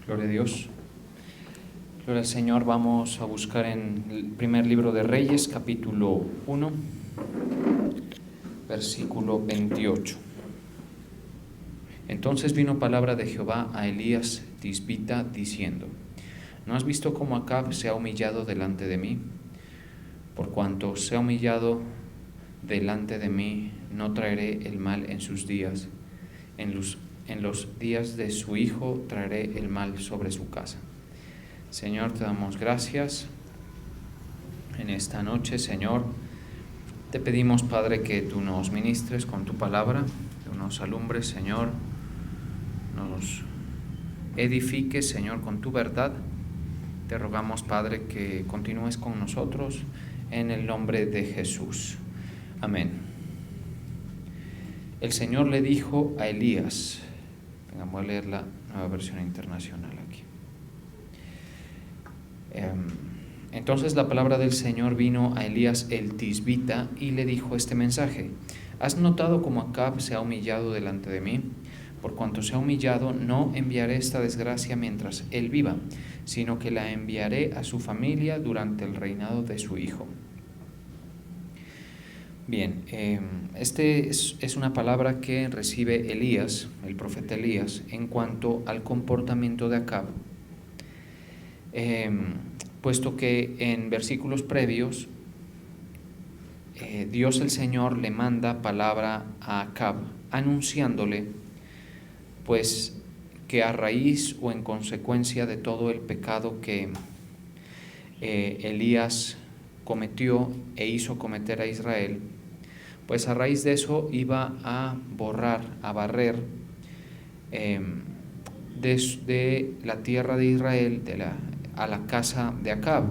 Gloria a Dios. Gloria al Señor. Vamos a buscar en el primer libro de Reyes, capítulo 1, versículo 28. Entonces vino palabra de Jehová a Elías Tisbita, diciendo: ¿No has visto cómo Acab se ha humillado delante de mí? Por cuanto se ha humillado delante de mí, no traeré el mal en sus días. En los días de su hijo traeré el mal sobre su casa. Señor, te damos gracias en esta noche, Señor. Te pedimos, Padre, que tú nos ministres con tu palabra, tú nos alumbres, Señor, nos edifiques, Señor, con tu verdad. Te rogamos, Padre, que continúes con nosotros en el nombre de Jesús. Amén. El Señor le dijo a Elías, voy a leer la Nueva Versión Internacional aquí. Entonces la palabra del Señor vino a Elías el Tisbita y le dijo este mensaje: ¿Has notado cómo Acab se ha humillado delante de mí? Por cuanto se ha humillado, no enviaré esta desgracia mientras él viva, sino que la enviaré a su familia durante el reinado de su hijo. Bien, es una palabra que recibe Elías, el profeta Elías, en cuanto al comportamiento de Acab, puesto que en versículos previos Dios el Señor le manda palabra a Acab, anunciándole pues que a raíz o en consecuencia de todo el pecado que Elías cometió e hizo cometer a Israel, pues a raíz de eso iba a borrar, a barrer desde la tierra de Israel a la casa de Acab,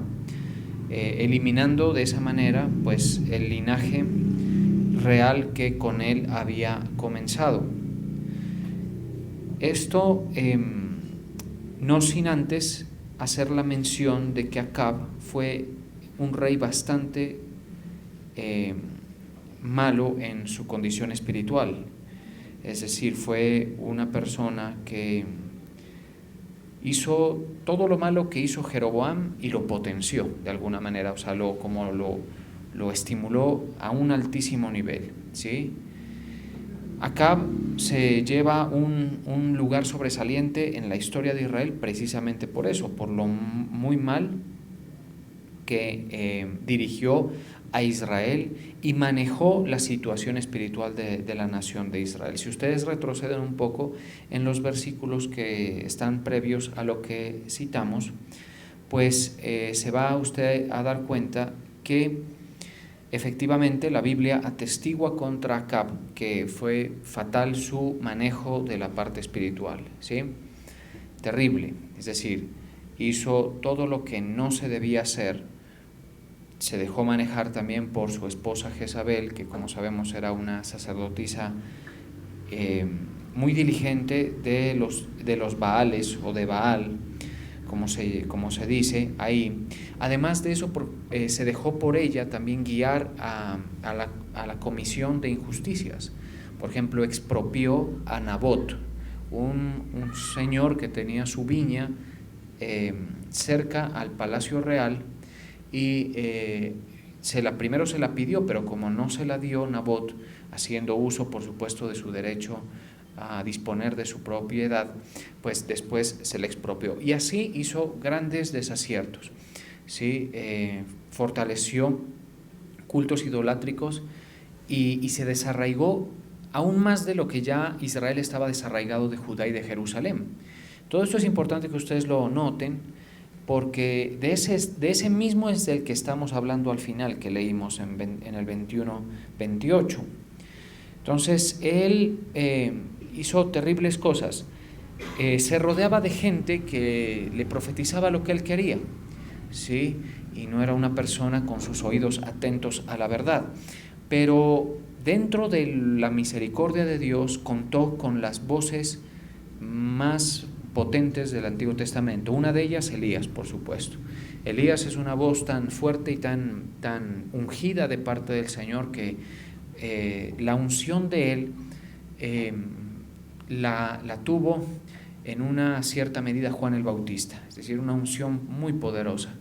eliminando de esa manera pues el linaje real que con él había comenzado. Esto no sin antes hacer la mención de que Acab fue un rey bastante malo en su condición espiritual. Es decir, fue una persona que hizo todo lo malo que hizo Jeroboam y lo potenció de alguna manera, o sea, lo estimuló a un altísimo nivel, ¿sí? Acab se lleva un lugar sobresaliente en la historia de Israel precisamente por eso, por lo muy mal que dirigió a Israel y manejó la situación espiritual de la nación de Israel. Si ustedes retroceden un poco en los versículos que están previos a lo que citamos, pues se va usted a dar cuenta que efectivamente la Biblia atestigua contra Acab que fue fatal su manejo de la parte espiritual, ¿sí? Terrible, es decir, hizo todo lo que no se debía hacer. Se dejó manejar también por su esposa Jezabel, que como sabemos era una sacerdotisa muy diligente de los Baales o de Baal, como se dice ahí. Además de eso, se dejó por ella también guiar a la comisión de injusticias. Por ejemplo, expropió a Nabot, un señor que tenía su viña cerca al Palacio Real, y primero se la pidió, pero como no se la dio Nabot, haciendo uso por supuesto de su derecho a disponer de su propiedad, pues después se le expropió, y así hizo grandes desaciertos, ¿sí? Fortaleció cultos idolátricos y se desarraigó aún más de lo que ya Israel estaba desarraigado de Judá y de Jerusalén. Todo esto es importante que ustedes lo noten, porque de ese mismo es del que estamos hablando al final, que leímos en el 21-28. Entonces, él hizo terribles cosas. Se rodeaba de gente que le profetizaba lo que él quería, ¿sí? Y no era una persona con sus oídos atentos a la verdad. Pero dentro de la misericordia de Dios contó con las voces más potentes del Antiguo Testamento. Una de ellas, Elías, por supuesto. Elías es una voz tan fuerte y tan ungida de parte del Señor que la unción de él la tuvo en una cierta medida Juan el Bautista, es decir, una unción muy poderosa.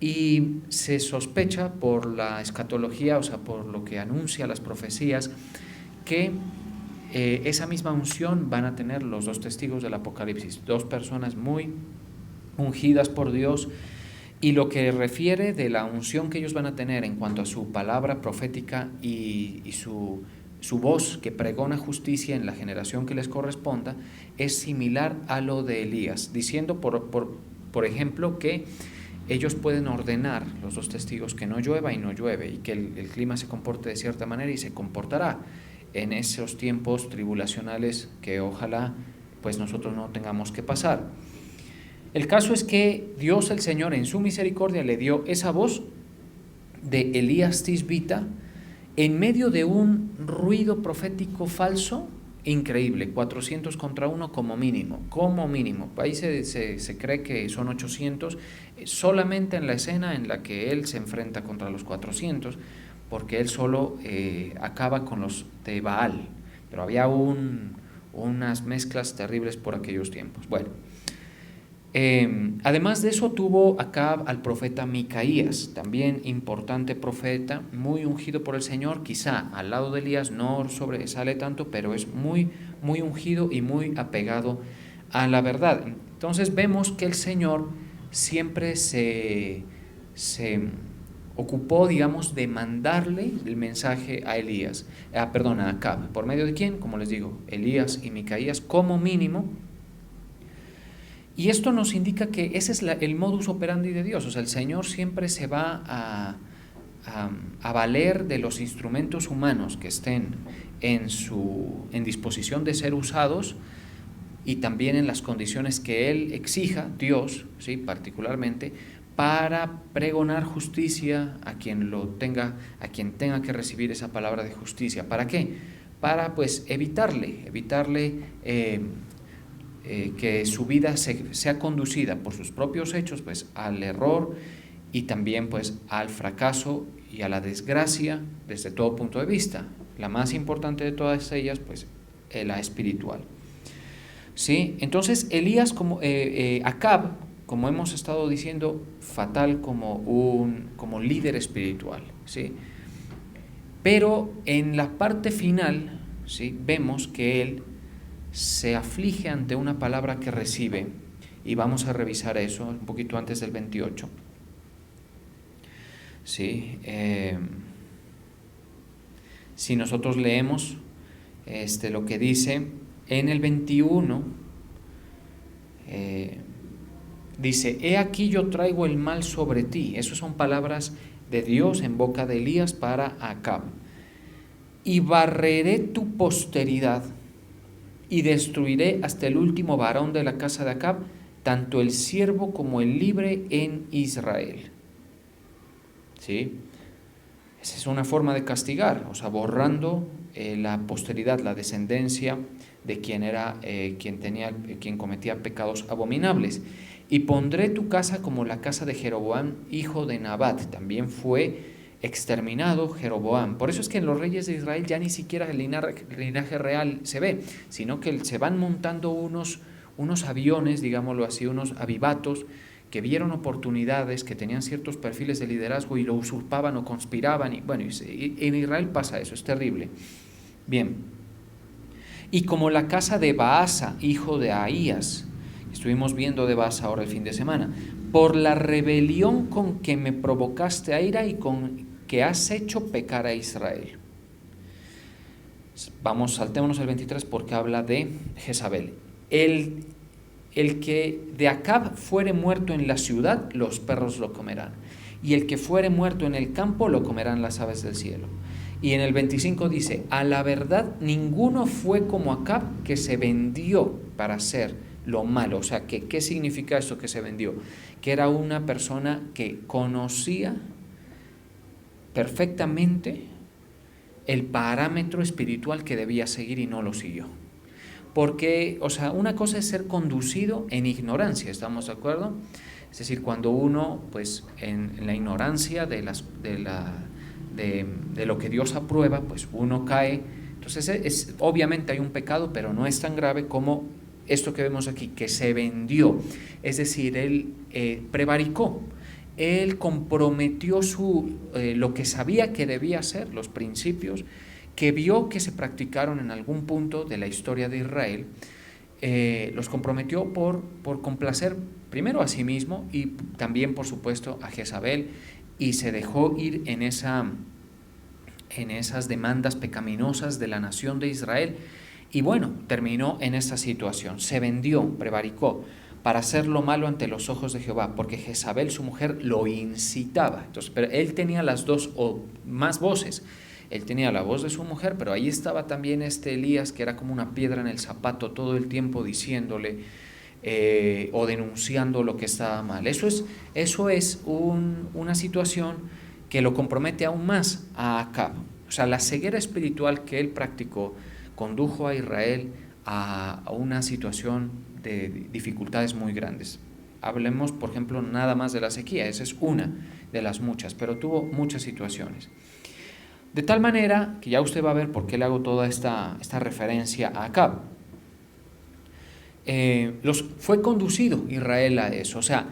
Y se sospecha por la escatología, o sea, por lo que anuncia las profecías, que esa misma unción van a tener los dos testigos del Apocalipsis, dos personas muy ungidas por Dios, y lo que refiere de la unción que ellos van a tener en cuanto a su palabra profética y su voz que pregona justicia en la generación que les corresponda, es similar a lo de Elías, diciendo por ejemplo que ellos pueden ordenar, los dos testigos, que no llueva y no llueve, y que el clima se comporte de cierta manera y se comportará en esos tiempos tribulacionales que ojalá pues nosotros no tengamos que pasar. El caso es que Dios el Señor en su misericordia le dio esa voz de Elías Tisbita en medio de un ruido profético falso increíble, 400 contra 1 como mínimo. Ahí se cree que son 800, solamente en la escena en la que él se enfrenta contra los 400, porque él solo acaba con los de Baal, pero había unas mezclas terribles por aquellos tiempos. Bueno, además de eso tuvo Acab al profeta Micaías, también importante profeta, muy ungido por el Señor, quizá al lado de Elías no sobresale tanto, pero es muy, muy ungido y muy apegado a la verdad. Entonces vemos que el Señor siempre se ocupó, digamos, de mandarle el mensaje a a Acab. ¿Por medio de quién? Como les digo, Elías y Micaías como mínimo. Y esto nos indica que ese es el modus operandi de Dios, o sea, el Señor siempre se va a valer de los instrumentos humanos que estén en disposición de ser usados y también en las condiciones que Él exija, Dios, ¿sí?, particularmente, para pregonar justicia a quien tenga que recibir esa palabra de justicia. ¿Para qué? Para pues evitarle que su vida sea conducida por sus propios hechos pues al error y también pues al fracaso y a la desgracia desde todo punto de vista. La más importante de todas ellas pues la espiritual. ¿Sí? Entonces Elías Acab, como hemos estado diciendo, fatal como líder espiritual, ¿sí? Pero en la parte final, ¿sí?, vemos que él se aflige ante una palabra que recibe, y vamos a revisar eso un poquito antes del 28. ¿Sí? Si nosotros leemos lo que dice en el 21, dice: he aquí yo traigo el mal sobre ti. Esas son palabras de Dios en boca de Elías para Acab. Y barreré tu posteridad y destruiré hasta el último varón de la casa de Acab, tanto el siervo como el libre en Israel. ¿Sí? Esa es una forma de castigar, o sea, borrando la posteridad, la descendencia de quien cometía pecados abominables. Y pondré tu casa como la casa de Jeroboam, hijo de Nabat. También fue exterminado Jeroboam. Por eso es que en los reyes de Israel ya ni siquiera el linaje real se ve, sino que se van montando unos aviones, digámoslo así, unos avivatos que vieron oportunidades, que tenían ciertos perfiles de liderazgo y lo usurpaban o conspiraban. Y bueno, en Israel pasa eso, es terrible. Bien. Y como la casa de Baasa, hijo de Ahías, estuvimos viendo de Baasa ahora el fin de semana, por la rebelión con que me provocaste a ira y con que has hecho pecar a Israel. Saltémonos al 23 porque habla de Jezabel. El que de Acab fuere muerto en la ciudad, los perros lo comerán. Y el que fuere muerto en el campo, lo comerán las aves del cielo. Y en el 25 dice: a la verdad, ninguno fue como Acab, que se vendió para hacer lo malo. O sea, ¿qué significa esto que se vendió? Que era una persona que conocía perfectamente el parámetro espiritual que debía seguir y no lo siguió. Porque, o sea, una cosa es ser conducido en ignorancia, ¿estamos de acuerdo? Es decir, cuando uno, pues, en la ignorancia de lo que Dios aprueba, pues uno cae. Entonces, obviamente hay un pecado, pero no es tan grave como esto que vemos aquí, que se vendió, es decir, él prevaricó, él comprometió lo que sabía que debía hacer, los principios, que vio que se practicaron en algún punto de la historia de Israel, los comprometió por complacer primero a sí mismo y también, por supuesto, a Jezabel, y se dejó ir en esas demandas pecaminosas de la nación de Israel. Y bueno, terminó en esta situación, se vendió, prevaricó, para hacer lo malo ante los ojos de Jehová, porque Jezabel, su mujer, lo incitaba. Entonces, pero él tenía las dos o más voces. Él tenía la voz de su mujer, pero ahí estaba también Elías, que era como una piedra en el zapato todo el tiempo diciéndole o denunciando lo que estaba mal. Eso es una situación que lo compromete aún más a Acab. O sea, la ceguera espiritual que él practicó condujo a Israel a una situación de dificultades muy grandes. Hablemos, por ejemplo, nada más de la sequía. Esa es una de las muchas, pero tuvo muchas situaciones. De tal manera que ya usted va a ver por qué le hago toda esta referencia a Acab. Fue conducido Israel a eso. O sea,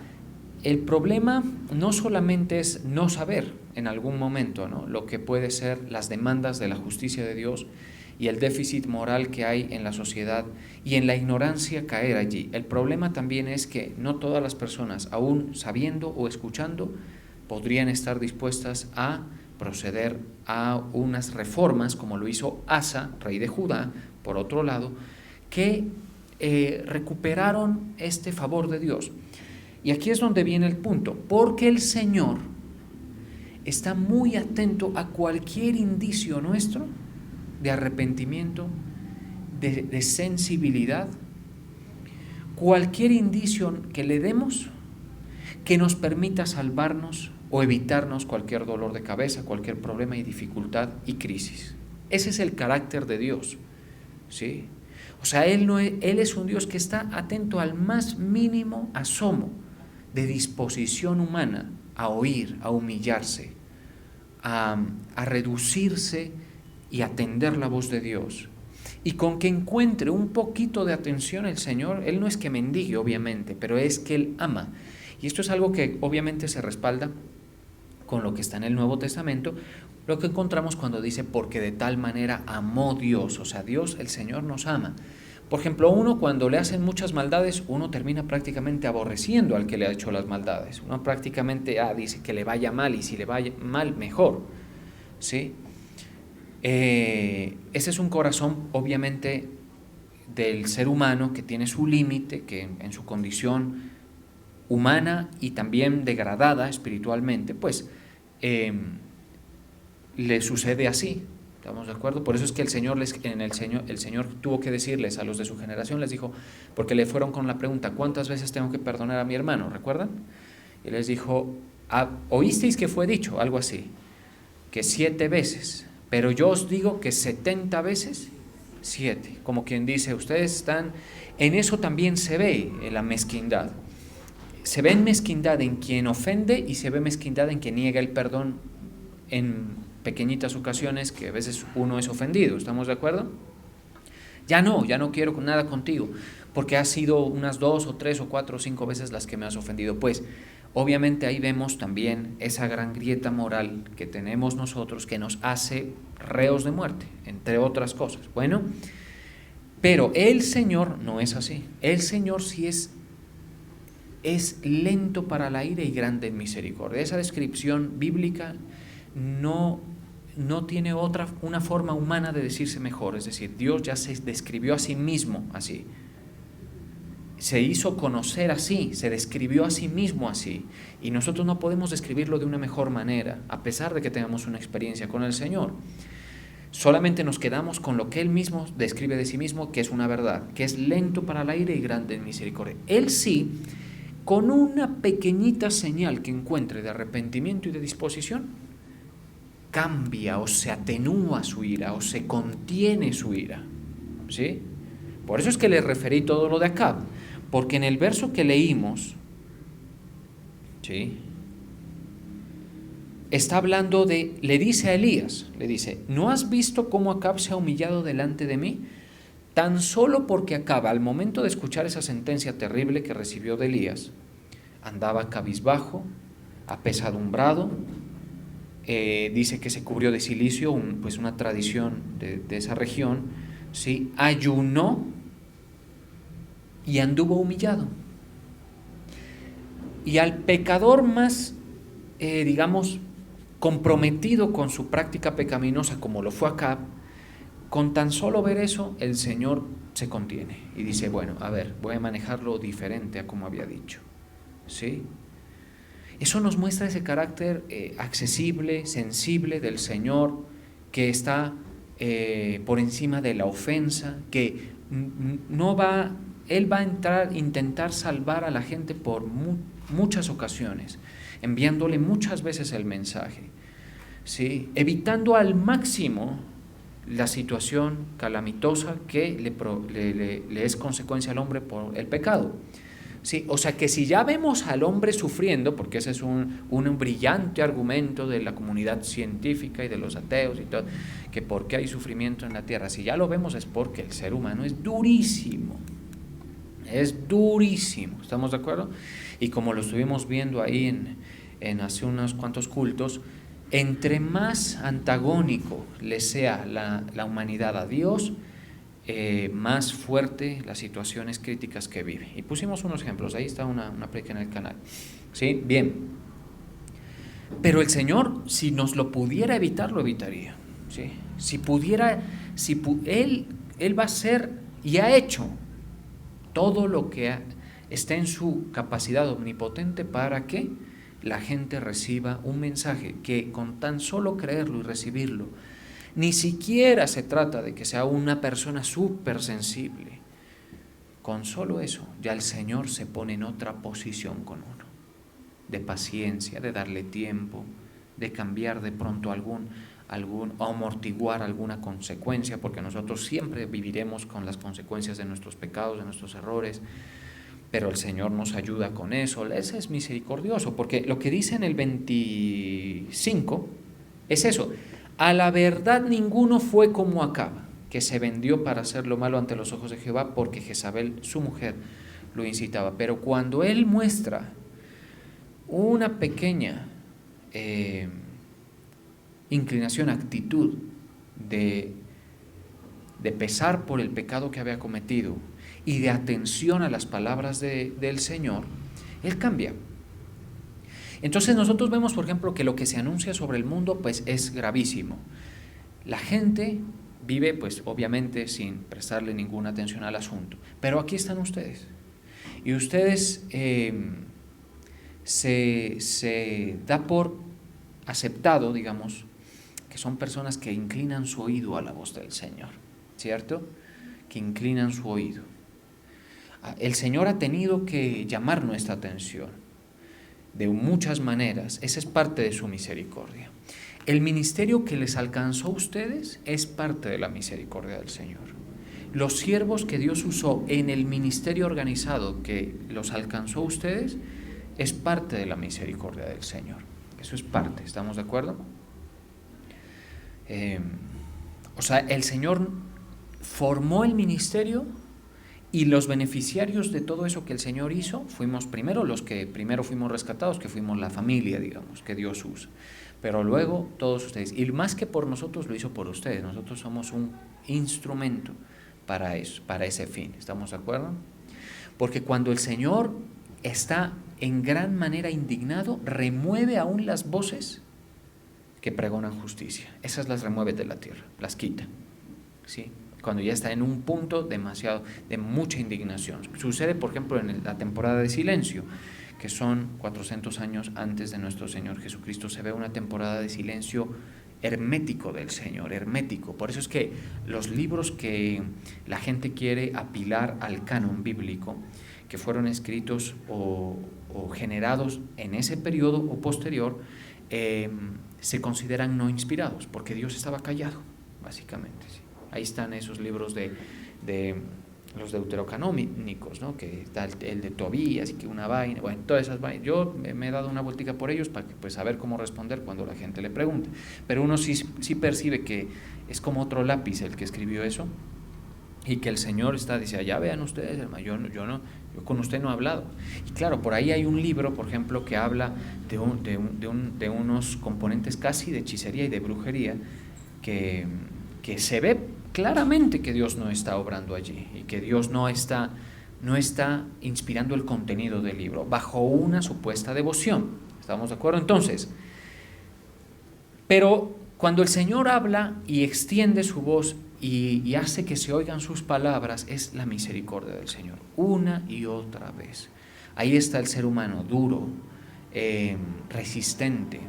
el problema no solamente es no saber en algún momento, ¿no?, lo que puede ser las demandas de la justicia de Dios y el déficit moral que hay en la sociedad y en la ignorancia caer allí. El problema también es que no todas las personas, aún sabiendo o escuchando, podrían estar dispuestas a proceder a unas reformas, como lo hizo Asa, rey de Judá, por otro lado, que recuperaron este favor de Dios. Y aquí es donde viene el punto, porque el Señor está muy atento a cualquier indicio nuestro de arrepentimiento, de sensibilidad, cualquier indicio que le demos que nos permita salvarnos o evitarnos cualquier dolor de cabeza, cualquier problema y dificultad y crisis. Ese es el carácter de Dios, ¿sí? O sea, Él es un Dios que está atento al más mínimo asomo de disposición humana a oír, a humillarse, a reducirse y atender la voz de Dios. Y con que encuentre un poquito de atención el Señor, Él no es que mendigue, obviamente, pero es que Él ama. Y esto es algo que obviamente se respalda con lo que está en el Nuevo Testamento, lo que encontramos cuando dice, porque de tal manera amó Dios. O sea, Dios, el Señor, nos ama. Por ejemplo, uno cuando le hacen muchas maldades, uno termina prácticamente aborreciendo al que le ha hecho las maldades. Uno prácticamente dice que le vaya mal, y si le vaya mal, mejor, ¿sí? Ese es un corazón, obviamente, del ser humano que tiene su límite, que en su condición humana y también degradada espiritualmente, pues le sucede así. ¿Estamos de acuerdo? Por eso es que el Señor tuvo que decirles a los de su generación, les dijo, porque le fueron con la pregunta, ¿cuántas veces tengo que perdonar a mi hermano? ¿Recuerdan? Y les dijo, ¿oísteis que fue dicho? Algo así, que 7 veces, pero yo os digo que 70 veces 7. Como quien dice, ustedes están, en eso también se ve la mezquindad. Se ve mezquindad en quien ofende y se ve mezquindad en quien niega el perdón en pequeñitas ocasiones que a veces uno es ofendido. ¿Estamos de acuerdo? Ya no quiero nada contigo porque has sido unas 2 o 3 o 4 o 5 veces las que me has ofendido. Pues obviamente ahí vemos también esa gran grieta moral que tenemos nosotros que nos hace reos de muerte, entre otras cosas. Bueno, pero el Señor no es así. El Señor sí es lento para la ira y grande en misericordia. Esa descripción bíblica no tiene una forma humana de decirse mejor. Es decir, Dios ya se describió a sí mismo así. Se hizo conocer así, se describió a sí mismo así. Y nosotros no podemos describirlo de una mejor manera, a pesar de que tengamos una experiencia con el Señor. Solamente nos quedamos con lo que Él mismo describe de sí mismo, que es una verdad, que es lento para la ira y grande en misericordia. Él sí, con una pequeñita señal que encuentre de arrepentimiento y de disposición, cambia o se atenúa su ira o se contiene su ira, ¿sí? Por eso es que les referí todo lo de Acab, porque en el verso que leímos, ¿sí?, está hablando le dice a Elías, le dice, ¿no has visto cómo Acab se ha humillado delante de mí? tan solo porque Acab, al momento de escuchar esa sentencia terrible que recibió de Elías, andaba cabizbajo, apesadumbrado, dice que se cubrió de cilicio, pues una tradición de esa región, ¿sí? Ayunó y anduvo humillado. Y al pecador más, digamos, comprometido con su práctica pecaminosa, como lo fue Acab, con tan solo ver eso, el Señor se contiene y dice, bueno, a ver, voy a manejarlo diferente a como había dicho, ¿sí? Eso nos muestra ese carácter accesible, sensible del Señor, que está por encima de la ofensa, que Él va a intentar salvar a la gente por muchas ocasiones, enviándole muchas veces el mensaje, ¿sí? Evitando al máximo la situación calamitosa que le es consecuencia al hombre por el pecado. Sí, o sea que si ya vemos al hombre sufriendo, porque ese es un brillante argumento de la comunidad científica y de los ateos y todo, que por qué hay sufrimiento en la tierra, si ya lo vemos es porque el ser humano es durísimo, ¿estamos de acuerdo? Y como lo estuvimos viendo ahí en hace unos cuantos cultos, entre más antagónico le sea la humanidad a Dios, más fuerte las situaciones críticas que vive. Y pusimos unos ejemplos, ahí está una prédica en el canal. ¿Sí? Bien. Pero el Señor, si nos lo pudiera evitar, lo evitaría. ¿Sí? Si pudiera, Él va a hacer y ha hecho todo lo que está en su capacidad omnipotente para que la gente reciba un mensaje que con tan solo creerlo y recibirlo, ni siquiera se trata de que sea una persona súper sensible. Con solo eso, ya el Señor se pone en otra posición con uno, de paciencia, de darle tiempo, de cambiar de pronto o amortiguar alguna consecuencia, porque nosotros siempre viviremos con las consecuencias de nuestros pecados, de nuestros errores, pero el Señor nos ayuda con eso. Ese es misericordioso, porque lo que dice en el 25 es eso: a la verdad ninguno fue como Acab, que se vendió para hacer lo malo ante los ojos de Jehová, porque Jezabel, su mujer, lo incitaba. Pero cuando él muestra una pequeña inclinación, actitud de pesar por el pecado que había cometido y de atención a las palabras del Señor, él cambia. Entonces nosotros vemos, por ejemplo, que lo que se anuncia sobre el mundo pues es gravísimo. La gente vive pues obviamente sin prestarle ninguna atención al asunto, pero aquí están ustedes y ustedes se da por aceptado, digamos, que son personas que inclinan su oído a la voz del Señor, ¿cierto? Que inclinan su oído. El Señor ha tenido que llamar nuestra atención de muchas maneras. Esa es parte de su misericordia. El ministerio que les alcanzó a ustedes es parte de la misericordia del Señor. Los siervos que Dios usó en el ministerio organizado que los alcanzó a ustedes es parte de la misericordia del Señor. Eso es parte, ¿estamos de acuerdo? O sea, el Señor formó el ministerio y los beneficiarios de todo eso que el Señor hizo fuimos primero los que primero fuimos rescatados, que fuimos la familia, digamos, que Dios usa. Pero luego todos ustedes, y más que por nosotros, lo hizo por ustedes. Nosotros somos un instrumento para eso, para ese fin. ¿Estamos de acuerdo? Porque cuando el Señor está en gran manera indignado, remueve aún las voces que pregonan justicia. Esas las remueve de la tierra, las quita, ¿sí? Cuando ya está en un punto de mucha indignación. Sucede, por ejemplo, en la temporada de silencio, que son 400 años antes de nuestro Señor Jesucristo. Se ve una temporada de silencio hermético del Señor, hermético. Por eso es que los libros que la gente quiere apilar al canon bíblico, que fueron escritos o generados en ese periodo o posterior, se consideran no inspirados, porque Dios estaba callado, básicamente, ¿sí? Ahí están esos libros de los deuterocanónicos, ¿no? Que está el de Tobías y que una vaina, bueno, todas esas vainas. Yo me he dado una vueltica por ellos para pues, saber cómo responder cuando la gente le pregunte. Pero uno sí percibe que es como otro lápiz el que escribió eso, y que el Señor dice, ya vean ustedes, hermano, yo con usted no he hablado. Y claro, por ahí hay un libro, por ejemplo, que habla de unos componentes casi de hechicería y de brujería, que se ve claramente que Dios no está obrando allí, y que Dios no está inspirando el contenido del libro, bajo una supuesta devoción. ¿Estamos de acuerdo? Entonces, pero cuando el Señor habla y extiende su voz y hace que se oigan sus palabras, es la misericordia del Señor, una y otra vez. Ahí está el ser humano duro, resistente,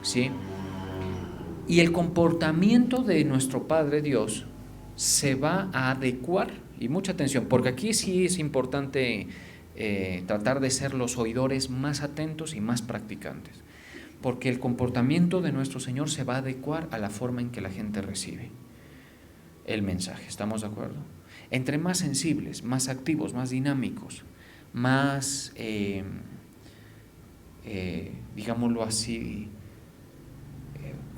¿sí? Y el comportamiento de nuestro Padre Dios se va a adecuar, y mucha atención, porque aquí sí es importante tratar de ser los oidores más atentos y más practicantes, porque el comportamiento de nuestro Señor se va a adecuar a la forma en que la gente recibe el mensaje. ¿Estamos de acuerdo? Entre más sensibles, más activos, más dinámicos, más, digámoslo así,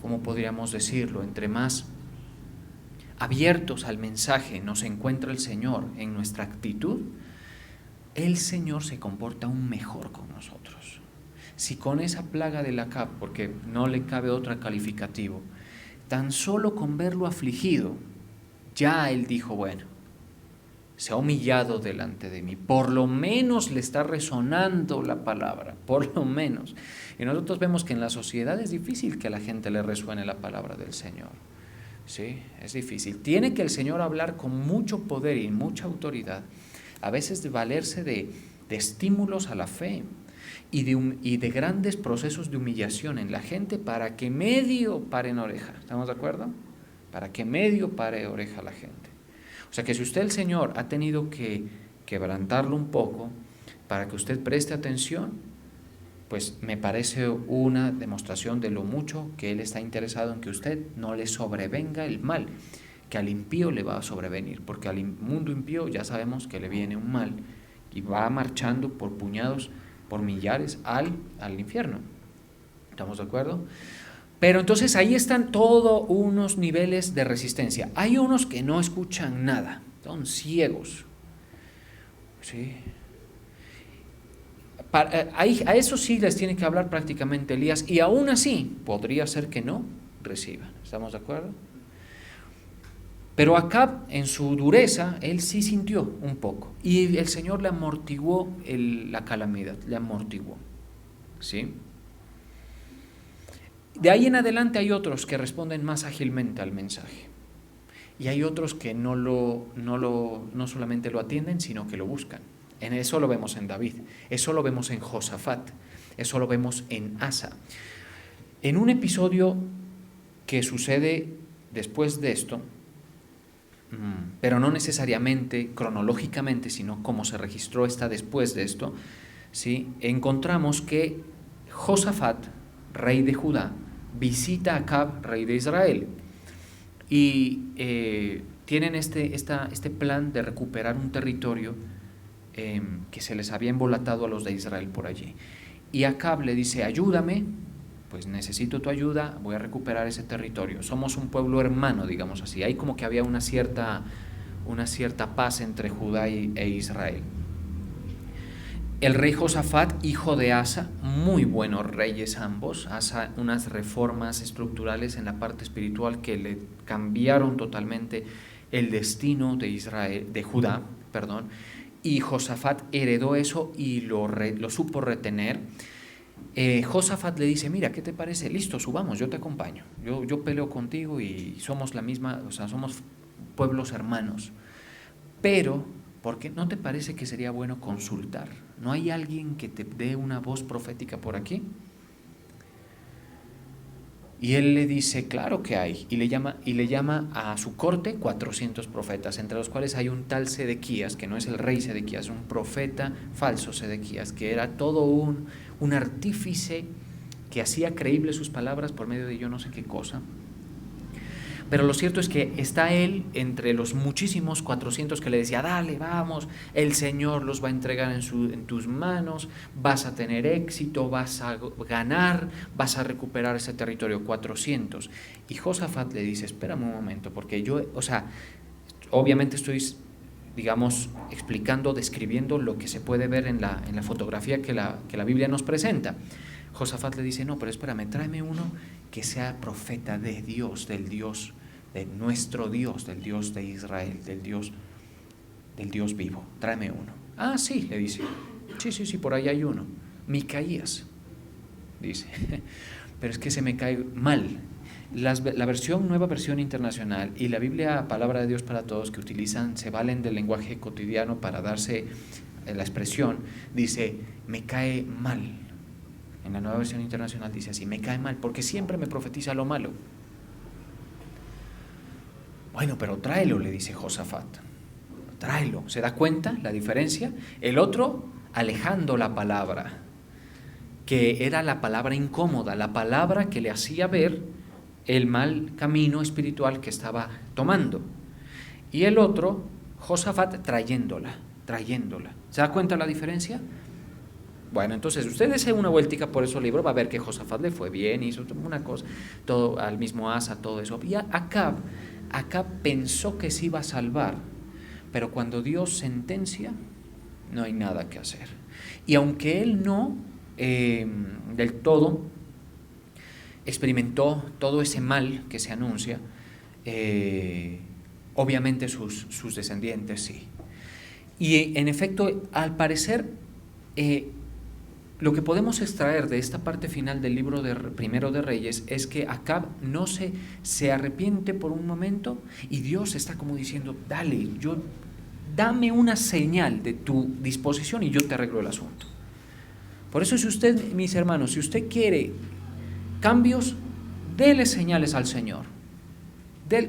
¿cómo podríamos decirlo? Entre más abiertos al mensaje nos encuentra el Señor en nuestra actitud, el Señor se comporta aún mejor con nosotros. Si con esa plaga del Acab, porque no le cabe otro calificativo, tan solo con verlo afligido, ya él dijo, bueno, se ha humillado delante de mí, por lo menos le está resonando la palabra, por lo menos. Y nosotros vemos que en la sociedad es difícil que a la gente le resuene la palabra del Señor. Sí, es difícil. Tiene que el Señor hablar con mucho poder y mucha autoridad, a veces de valerse de estímulos a la fe y de grandes procesos de humillación en la gente para que medio pare en oreja. ¿Estamos de acuerdo? Para que medio pare oreja a la gente. O sea que si usted, el Señor, ha tenido que quebrantarlo un poco para que usted preste atención, pues me parece una demostración de lo mucho que Él está interesado en que usted no le sobrevenga el mal, que al impío le va a sobrevenir, porque al mundo impío ya sabemos que le viene un mal y va marchando por puñados, por millares al infierno. ¿Estamos de acuerdo? Pero entonces ahí están todos unos niveles de resistencia. Hay unos que no escuchan nada, son ciegos. ¿Sí? A eso sí les tiene que hablar prácticamente Elías, y aún así podría ser que no reciban. ¿Estamos de acuerdo? Pero Acab, en su dureza, él sí sintió un poco, y el Señor le amortiguó la calamidad, le amortiguó. ¿Sí? De ahí en adelante hay otros que responden más ágilmente al mensaje, y hay otros que no solamente lo atienden, sino que lo buscan. Eso lo vemos en David, eso lo vemos en Josafat, eso lo vemos en Asa. En un episodio que sucede después de esto, pero no necesariamente cronológicamente, sino como se registró está después de esto, ¿sí? Encontramos que Josafat, rey de Judá, visita a Acab, rey de Israel, y tienen este plan de recuperar un territorio que se les había embolatado a los de Israel por allí. Y Acab le dice, ayúdame, pues necesito tu ayuda, voy a recuperar ese territorio. Somos un pueblo hermano, digamos así. Hay como que había una cierta paz entre Judá e Israel. El rey Josafat, hijo de Asa, muy buenos reyes ambos. Asa, unas reformas estructurales en la parte espiritual que le cambiaron totalmente el destino de Israel, de Judá, perdón. Y Josafat heredó eso y lo supo retener. Josafat le dice, mira, ¿qué te parece? Listo, subamos, yo te acompaño. Yo peleo contigo y somos la misma, o sea, somos pueblos hermanos. Pero, ¿por qué no te parece que sería bueno consultar? ¿No hay alguien que te dé una voz profética por aquí? Y él le dice, claro que hay, y le llama a su corte 400 profetas, entre los cuales hay un tal Sedequías, que no es el rey Sedequías, un profeta falso Sedequías, que era todo un artífice que hacía creíbles sus palabras por medio de yo no sé qué cosa. Pero lo cierto es que está él entre los muchísimos 400 que le decía, dale, vamos, el Señor los va a entregar en tus manos, vas a tener éxito, vas a ganar, vas a recuperar ese territorio. 400. Y Josafat le dice, espérame un momento, porque obviamente estoy, digamos, explicando, describiendo lo que se puede ver en la fotografía que la Biblia nos presenta. Josafat le dice, no, pero espérame, tráeme uno que sea profeta de Dios, del Dios, de nuestro Dios, del Dios de Israel, del Dios vivo, tráeme uno. Ah, sí, le dice, sí, por ahí hay uno, Micaías, dice, pero es que se me cae mal. La nueva versión internacional y la Biblia Palabra de Dios para Todos que utilizan, se valen del lenguaje cotidiano para darse la expresión, dice, me cae mal. En la nueva versión internacional dice así, me cae mal porque siempre me profetiza lo malo. Bueno, pero tráelo, le dice Josafat, tráelo. ¿Se da cuenta la diferencia? El otro alejando la palabra, que era la palabra incómoda, la palabra que le hacía ver el mal camino espiritual que estaba tomando. Y el otro, Josafat, trayéndola. ¿Se da cuenta la diferencia? Bueno, entonces usted desea una vueltica por esos libros, va a ver que Josafat le fue bien, hizo una cosa, todo al mismo Asa, todo eso. Y Acab pensó que se iba a salvar, pero cuando Dios sentencia, no hay nada que hacer. Y aunque él no del todo experimentó todo ese mal que se anuncia, obviamente sus descendientes sí. Y en efecto, al parecer, lo que podemos extraer de esta parte final del libro de Primero de Reyes es que Acab no se arrepiente por un momento y Dios está como diciendo, dame una señal de tu disposición y yo te arreglo el asunto. Por eso, si usted, mis hermanos, si usted quiere cambios, dele señales al Señor.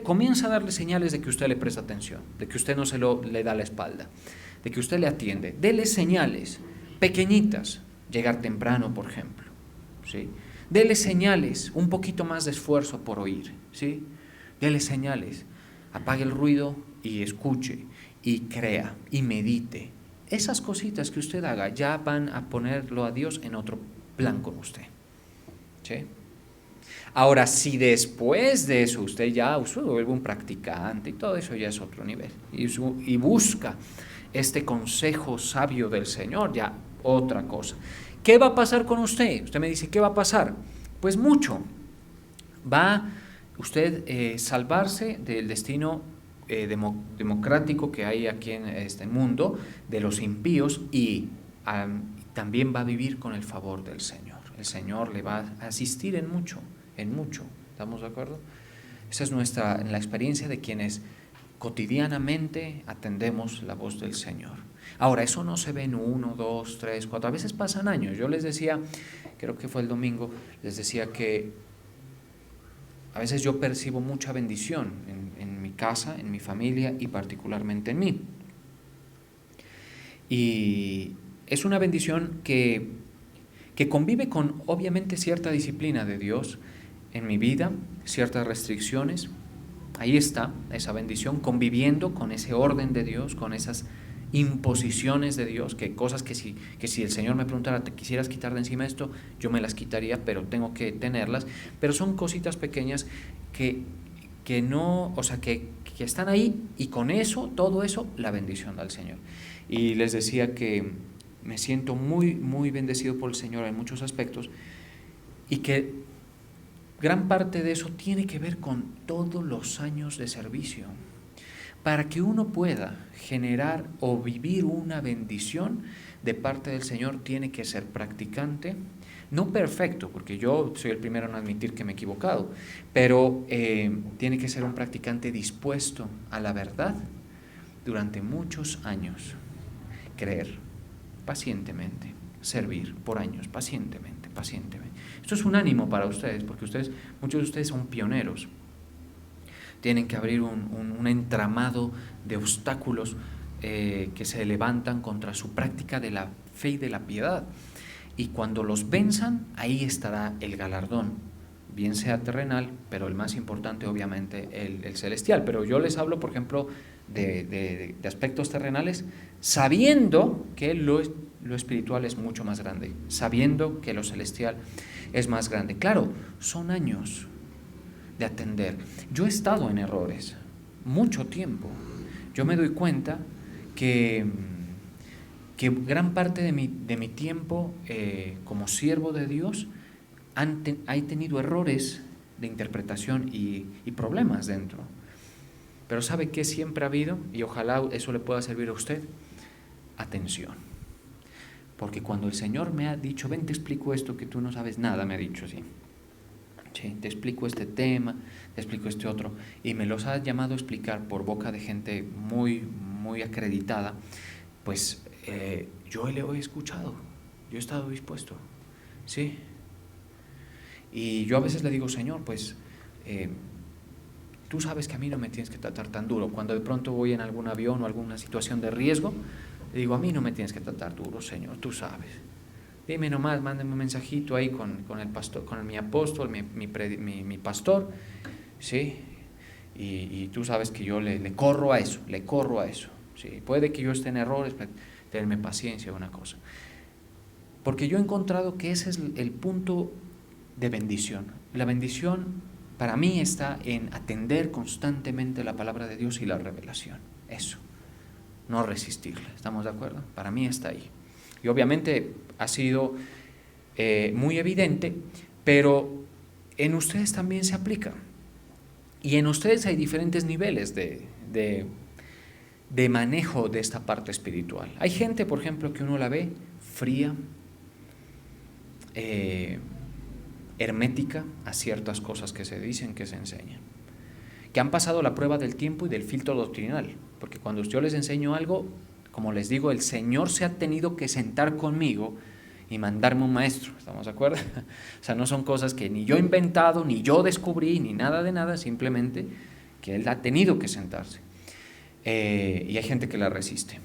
Comienza a darle señales de que usted le presta atención, de que usted no le da la espalda, de que usted le atiende. Dele señales pequeñitas, llegar temprano, por ejemplo, ¿sí? Dele señales, un poquito más de esfuerzo por oír, ¿sí? Dele señales, apague el ruido y escuche y crea y medite. Esas cositas que usted haga ya van a ponerlo a Dios en otro plan con usted, ¿sí? Ahora, si después de eso usted vuelve un practicante y todo eso ya es otro nivel y busca este consejo sabio del Señor, ya otra cosa. ¿Qué va a pasar con usted? Usted me dice, ¿qué va a pasar? Pues mucho. Va usted salvarse del destino democrático que hay aquí en este mundo, de los impíos, y también va a vivir con el favor del Señor. El Señor le va a asistir en mucho. ¿Estamos de acuerdo? Esa es la experiencia de quienes cotidianamente atendemos la voz del Señor. Ahora, eso no se ve en 1, 2, 3, 4, a veces pasan años. Yo les decía, creo que fue el domingo, les decía que a veces yo percibo mucha bendición en mi casa, en mi familia y particularmente en mí. Y es una bendición que convive con obviamente cierta disciplina de Dios en mi vida, ciertas restricciones. Ahí está esa bendición, conviviendo con ese orden de Dios, con esas imposiciones de Dios, que cosas que si el Señor me preguntara, ¿te quisieras quitar de encima esto? Yo me las quitaría, pero tengo que tenerlas. Pero son cositas pequeñas que no, o sea, que están ahí, y con eso, todo eso, la bendición del Señor. Y les decía que me siento muy, muy bendecido por el Señor en muchos aspectos, y que gran parte de eso tiene que ver con todos los años de servicio. Para que uno pueda generar o vivir una bendición de parte del Señor, tiene que ser practicante, no perfecto, porque yo soy el primero en admitir que me he equivocado, pero tiene que ser un practicante dispuesto a la verdad durante muchos años, creer pacientemente, servir por años, pacientemente. Esto es un ánimo para ustedes, porque muchos de ustedes son pioneros. Tienen que abrir un entramado de obstáculos que se levantan contra su práctica de la fe y de la piedad. Y cuando los venzan, ahí estará el galardón, bien sea terrenal, pero el más importante obviamente el celestial. Pero yo les hablo, por ejemplo, de aspectos terrenales, sabiendo que lo espiritual es mucho más grande, sabiendo que lo celestial es más grande. Claro, son años de atender. Yo he estado en errores mucho tiempo. yo me doy cuenta que gran parte de mi tiempo como siervo de Dios he tenido errores de interpretación y problemas dentro. Pero ¿sabe qué siempre ha habido? Y ojalá eso le pueda servir a usted. Atención. Porque cuando el Señor me ha dicho, ven, te explico esto que tú no sabes nada, me ha dicho así. Sí, te explico este tema, te explico este otro, y me los ha llamado a explicar por boca de gente muy, muy acreditada, pues yo le he escuchado, yo he estado dispuesto, ¿sí? Y yo a veces le digo, Señor, pues tú sabes que a mí no me tienes que tratar tan duro. Cuando de pronto voy en algún avión o alguna situación de riesgo, le digo, a mí no me tienes que tratar duro, Señor, tú sabes. Dime nomás, mándame un mensajito ahí con el pastor, con mi apóstol, mi pastor, ¿sí? Y tú sabes que yo le corro a eso, ¿sí? Puede que yo esté en errores, pero tenme paciencia, una cosa. Porque yo he encontrado que ese es el punto de bendición. La bendición para mí está en atender constantemente la palabra de Dios y la revelación. Eso, no resistirla, ¿estamos de acuerdo? Para mí está ahí. Y obviamente ha sido muy evidente, pero en ustedes también se aplica. Y en ustedes hay diferentes niveles de manejo de esta parte espiritual. Hay gente, por ejemplo, que uno la ve fría, hermética a ciertas cosas que se dicen, que se enseñan, que han pasado la prueba del tiempo y del filtro doctrinal, porque cuando yo les enseño algo, como les digo, el Señor se ha tenido que sentar conmigo y mandarme un maestro, ¿estamos de acuerdo? O sea, no son cosas que ni yo he inventado, ni yo descubrí, ni nada de nada, simplemente que Él ha tenido que sentarse. Y hay gente que la resiste.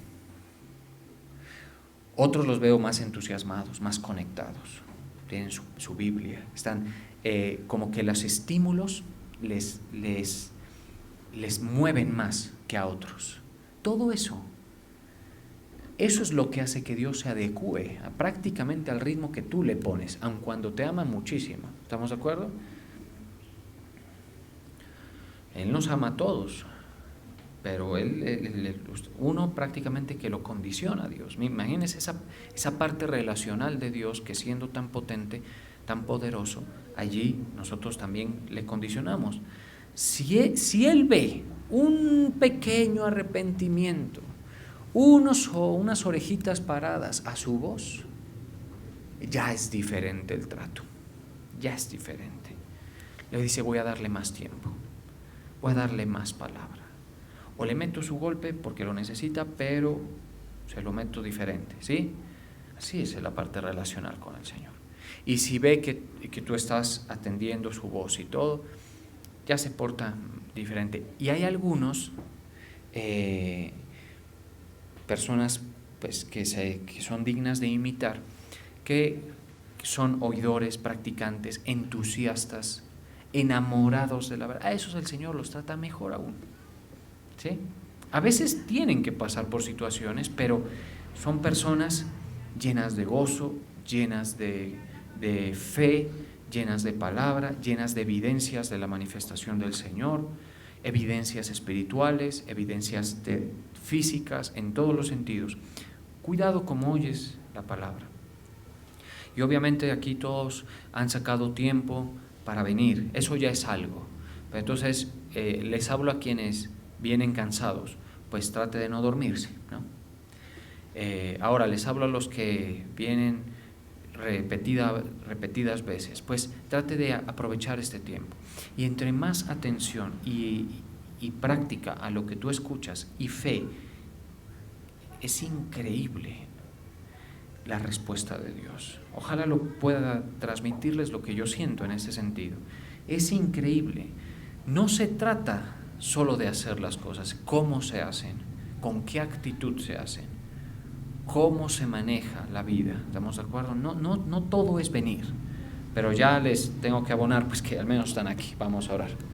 Otros los veo más entusiasmados, más conectados, tienen su Biblia, están como que los estímulos les mueven más que a otros. Todo eso es lo que hace que Dios se adecue prácticamente al ritmo que tú le pones, aun cuando te ama muchísimo. ¿Estamos de acuerdo? Él nos ama a todos, pero uno prácticamente que lo condiciona a Dios. Imagínense esa parte relacional de Dios que siendo tan potente, tan poderoso, allí nosotros también le condicionamos. Si Él ve un pequeño arrepentimiento, unas orejitas paradas a su voz, ya es diferente el trato, ya es diferente. Le dice, voy a darle más tiempo, voy a darle más palabra, o le meto su golpe porque lo necesita, pero se lo meto diferente, ¿sí? Así es la parte relacional con el Señor. Y si ve que tú estás atendiendo su voz y todo, ya se porta diferente. Y hay algunos personas pues, que son dignas de imitar, que son oidores, practicantes, entusiastas, enamorados de la verdad. A esos el Señor los trata mejor aún, ¿sí? A veces tienen que pasar por situaciones, pero son personas llenas de gozo, llenas de fe, llenas de palabra, llenas de evidencias de la manifestación del Señor, evidencias espirituales, evidencias físicas, en todos los sentidos. Cuidado como oyes la palabra. Y obviamente aquí todos han sacado tiempo para venir, eso ya es algo. Pero entonces les hablo a quienes vienen cansados, pues trate de no dormirse, ¿no? Ahora les hablo a los que vienen repetidas veces, pues trate de aprovechar este tiempo. Y entre más atención y práctica a lo que tú escuchas y fe, es increíble la respuesta de Dios. Ojalá lo pueda transmitirles lo que yo siento en ese sentido. Es increíble. No se trata solo de hacer las cosas, cómo se hacen, con qué actitud se hacen, cómo se maneja la vida. ¿Estamos de acuerdo? No todo es venir, pero ya les tengo que abonar, pues que al menos están aquí. Vamos a orar.